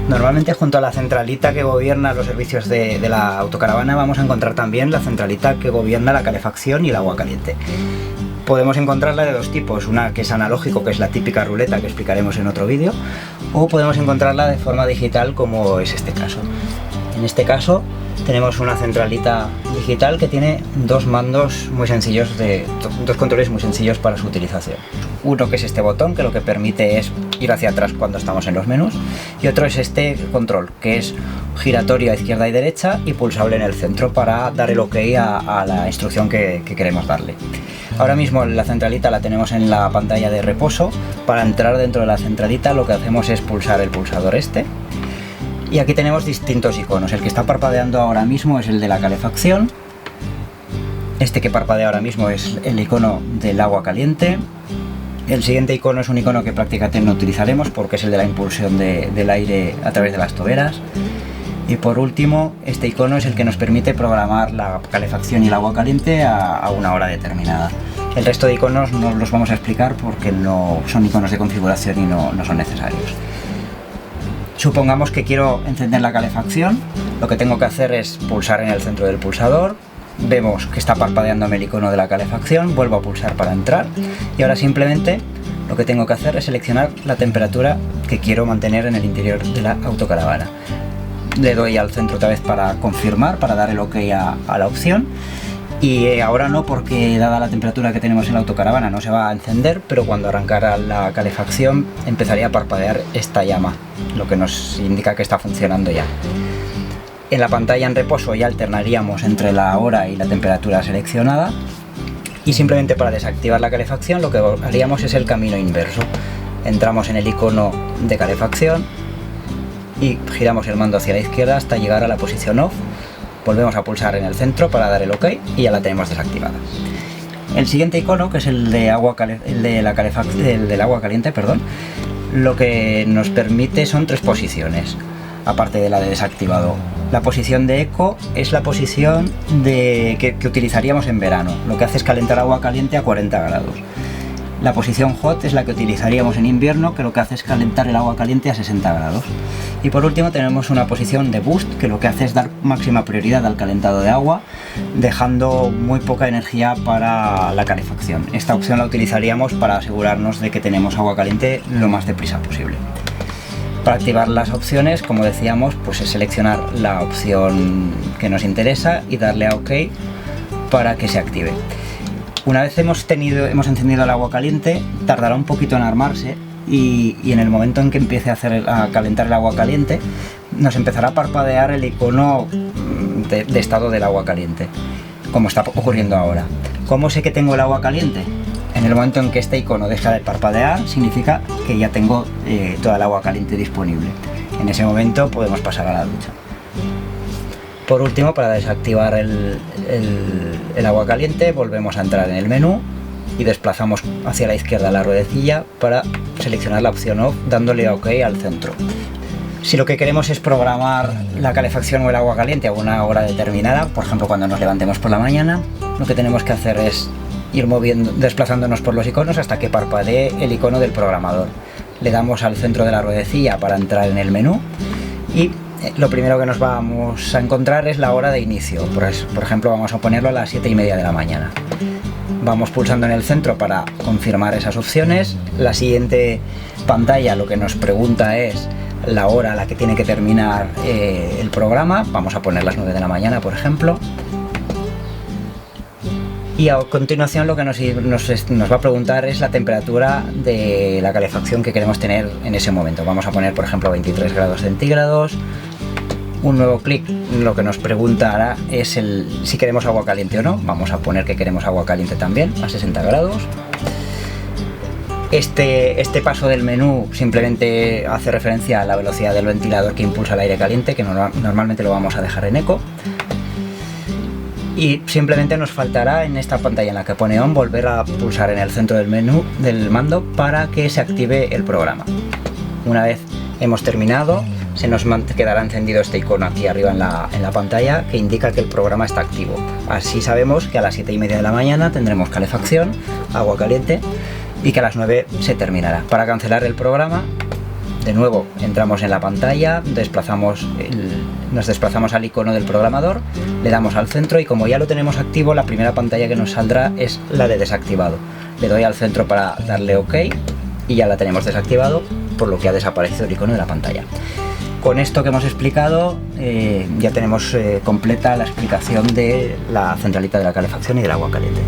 Normalmente junto a la centralita que gobierna los servicios de la autocaravana vamos a encontrar también la centralita que gobierna la calefacción y el agua caliente. Podemos encontrarla de dos tipos, una que es analógico, que es la típica ruleta que explicaremos en otro vídeo, o podemos encontrarla de forma digital como es este caso. En este caso tenemos una centralita digital que tiene dos mandos muy sencillos, dos controles muy sencillos para su utilización. Uno que es este botón, que lo que permite es ir hacia atrás cuando estamos en los menús, y otro es este control, que es giratorio a izquierda y derecha y pulsable en el centro para dar el OK a la instrucción que queremos darle. Ahora mismo la centralita la tenemos en la pantalla de reposo. Para entrar dentro de la centralita lo que hacemos es pulsar el pulsador este. Y aquí tenemos distintos iconos. El que está parpadeando ahora mismo es el de la calefacción. Este que parpadea ahora mismo es el icono del agua caliente. El siguiente icono es un icono que prácticamente no utilizaremos porque es el de la impulsión del aire a través de las toberas. Y por último, este icono es el que nos permite programar la calefacción y el agua caliente a una hora determinada. El resto de iconos no los vamos a explicar porque no son iconos de configuración y no son necesarios. Supongamos que quiero encender la calefacción. Lo que tengo que hacer es pulsar en el centro del pulsador. Vemos que está parpadeándome el icono de la calefacción, vuelvo a pulsar para entrar y ahora simplemente lo que tengo que hacer es seleccionar la temperatura que quiero mantener en el interior de la autocaravana. Le doy al centro otra vez para confirmar, para dar el OK a la opción, y ahora no, porque dada la temperatura que tenemos en la autocaravana no se va a encender, pero cuando arrancara la calefacción empezaría a parpadear esta llama, lo que nos indica que está funcionando ya. En la pantalla en reposo ya alternaríamos entre la hora y la temperatura seleccionada, y simplemente para desactivar la calefacción lo que haríamos es el camino inverso. Entramos en el icono de calefacción y giramos el mando hacia la izquierda hasta llegar a la posición off. Volvemos a pulsar en el centro para dar el OK y ya la tenemos desactivada. El siguiente icono, que es el del agua caliente, lo que nos permite son tres posiciones, aparte de la de desactivado. La posición de eco es la posición que utilizaríamos en verano, lo que hace es calentar agua caliente a 40 grados. La posición hot es la que utilizaríamos en invierno, que lo que hace es calentar el agua caliente a 60 grados. Y por último tenemos una posición de boost, que lo que hace es dar máxima prioridad al calentado de agua, dejando muy poca energía para la calefacción. Esta opción la utilizaríamos para asegurarnos de que tenemos agua caliente lo más deprisa posible. Para activar las opciones, como decíamos, pues es seleccionar la opción que nos interesa y darle a OK para que se active. Una vez hemos encendido el agua caliente, tardará un poquito en armarse y en el momento en que empiece a calentar el agua caliente, nos empezará a parpadear el icono de estado del agua caliente, como está ocurriendo ahora. ¿Cómo sé que tengo el agua caliente? En el momento en que este icono deja de parpadear, significa que ya tengo toda el agua caliente disponible. En ese momento podemos pasar a la ducha. Por último, para desactivar el agua caliente, volvemos a entrar en el menú y desplazamos hacia la izquierda la ruedecilla para seleccionar la opción off, dándole a OK al centro. Si lo que queremos es programar la calefacción o el agua caliente a una hora determinada, por ejemplo cuando nos levantemos por la mañana, lo que tenemos que hacer es ir desplazándonos por los iconos hasta que parpadee el icono del programador. Le damos al centro de la ruedecilla para entrar en el menú y lo primero que nos vamos a encontrar es la hora de inicio. Por ejemplo, vamos a ponerlo a las 7:30 de la mañana. Vamos pulsando en el centro para confirmar esas opciones. La siguiente pantalla lo que nos pregunta es la hora a la que tiene que terminar el programa. Vamos a poner las 9 de la mañana, por ejemplo. Y a continuación lo que nos va a preguntar es la temperatura de la calefacción que queremos tener en ese momento. Vamos a poner, por ejemplo, 23 grados centígrados. Un nuevo clic lo que nos preguntará es si queremos agua caliente o no. Vamos a poner que queremos agua caliente también, a 60 grados. Este paso del menú simplemente hace referencia a la velocidad del ventilador que impulsa el aire caliente, que normalmente lo vamos a dejar en eco. Y simplemente nos faltará en esta pantalla en la que pone on volver a pulsar en el centro del menú del mando para que se active el programa. Una vez hemos terminado, se nos quedará encendido este icono aquí arriba en la pantalla que indica que el programa está activo. Así sabemos que a las 7:30 de la mañana tendremos calefacción, agua caliente y que a las 9 se terminará. Para cancelar el programa De nuevo, entramos en la pantalla, nos desplazamos al icono del programador, le damos al centro y como ya lo tenemos activo, la primera pantalla que nos saldrá es la de desactivado. Le doy al centro para darle OK y ya la tenemos desactivado, por lo que ha desaparecido el icono de la pantalla. Con esto que hemos explicado, ya tenemos completa la explicación de la centralita de la calefacción y del agua caliente.